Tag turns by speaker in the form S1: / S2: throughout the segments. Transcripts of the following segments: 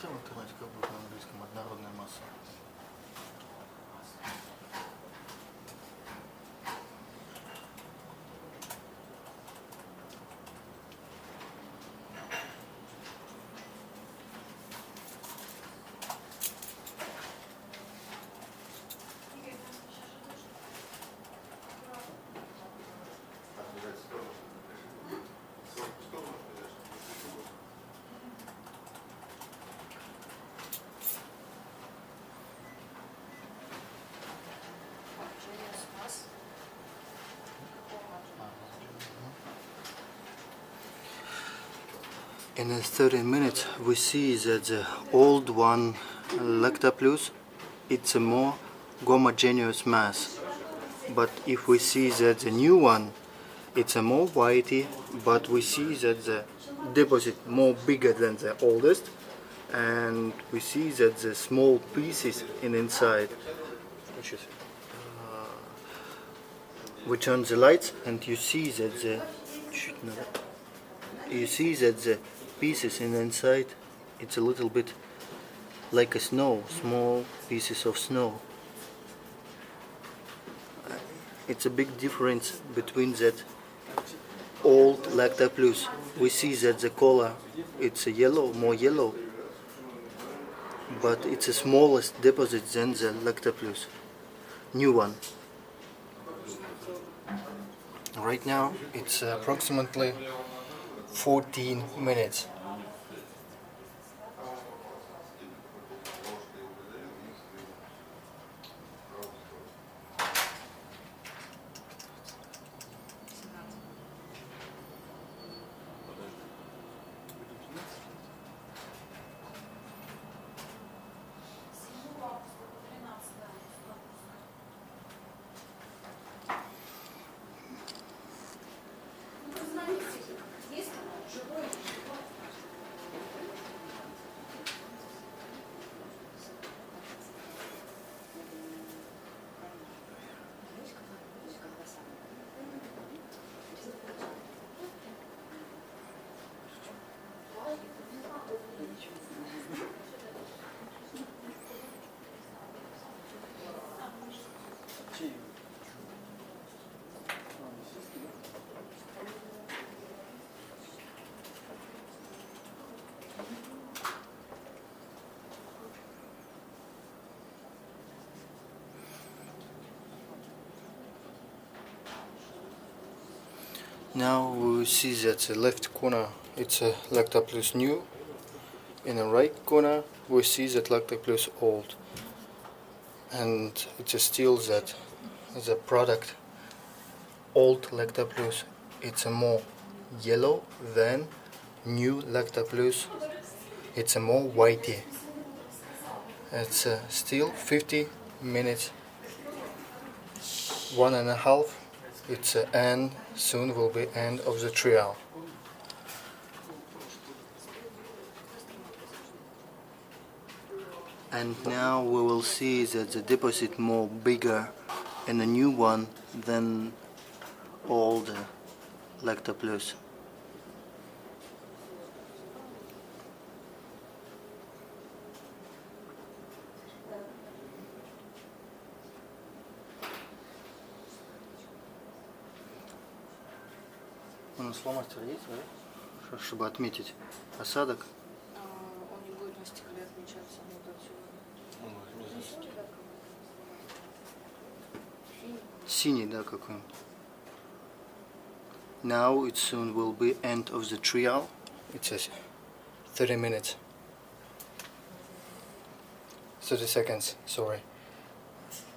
S1: посмотрел в интернете, как будет на английском однородная масса? In 30 minutes we see that the old one lacta plus, it's a more homogeneous mass, but if we see that the new one, it's a more whitey, but we see that the deposit more bigger than the oldest, and we see that the small pieces in inside. We turn the lights and you see that the pieces in inside, it's a little bit like a snow, small pieces of snow. It's a big difference between that old Lacta Plus. We see that the color, it's a yellow, more yellow, but it's a smallest deposit than the Lacta Plus, new one. Right now it's approximately 14 minutes. Now we see that the left corner it's a Lacta Plus new. In the right corner we see that Lacta Plus old, and it's still that the product old Lacta Plus, it's a more yellow than new Lacta Plus, it's a more whitey. It's still 50 minutes, 1.5. It's end, soon will be end of the trial. And now we will see that the deposit more bigger in the new one than old Lacta Plus. У нас фломастер есть, да? Чтобы отметить осадок.
S2: Он не будет на стекле отмечаться, вот отсюда.
S1: Синий, да, какой-нибудь. Now it soon will be end of the trial. It says 30 minutes. 30 seconds, sorry.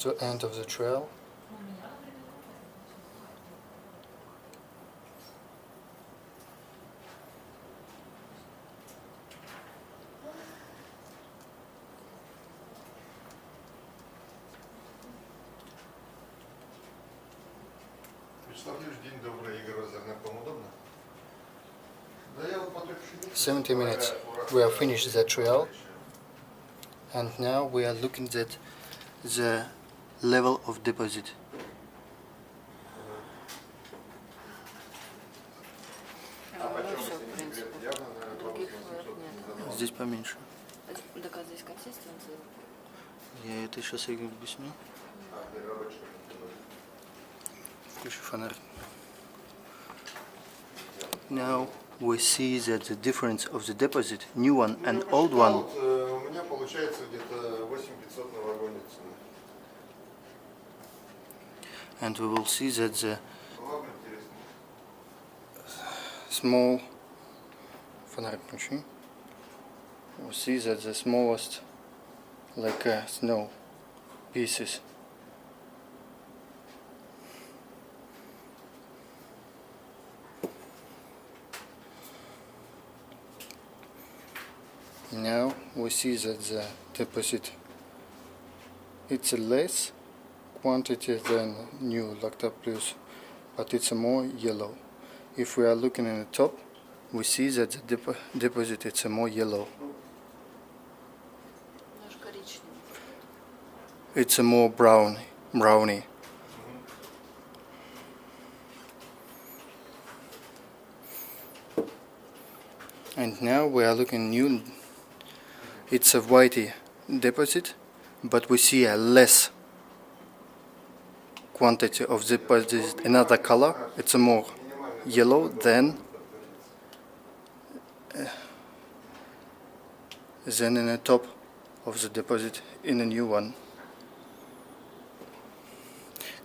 S1: To end of the trial.
S3: День добрый, Игорь Вазарный, вам удобно?
S1: 70 minutes. We have finished the trial, and now we are looking at the level of deposit. Здесь поменьше.
S2: какая здесь консистенция?
S1: Я это сейчас объясню. Включи фонарь. Now we see that the difference of the deposit, new one and old one.
S3: У меня получается где-то 8500 на вагоне цена.
S1: And we will see that the
S3: Ладно, интересно.
S1: small фонарь включи. We see that the smallest, like snow pieces. Now we see that the deposit, it's a less quantity than new Lacta Plus, but it's a more yellow. If we are looking in the top, we see that the deposit it's a more yellow.
S2: Наш коричневый.
S1: It's a more browny. And now we are looking new. It's a whitey deposit, but we see a less quantity of deposit, another color. It's a more yellow than in the top of the deposit in a new one.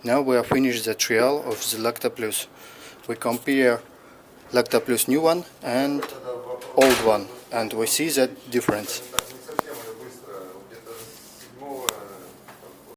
S1: Now we have finished the trial of the Lacta Plus. We compare Lacta Plus new one and old one, and we see that difference.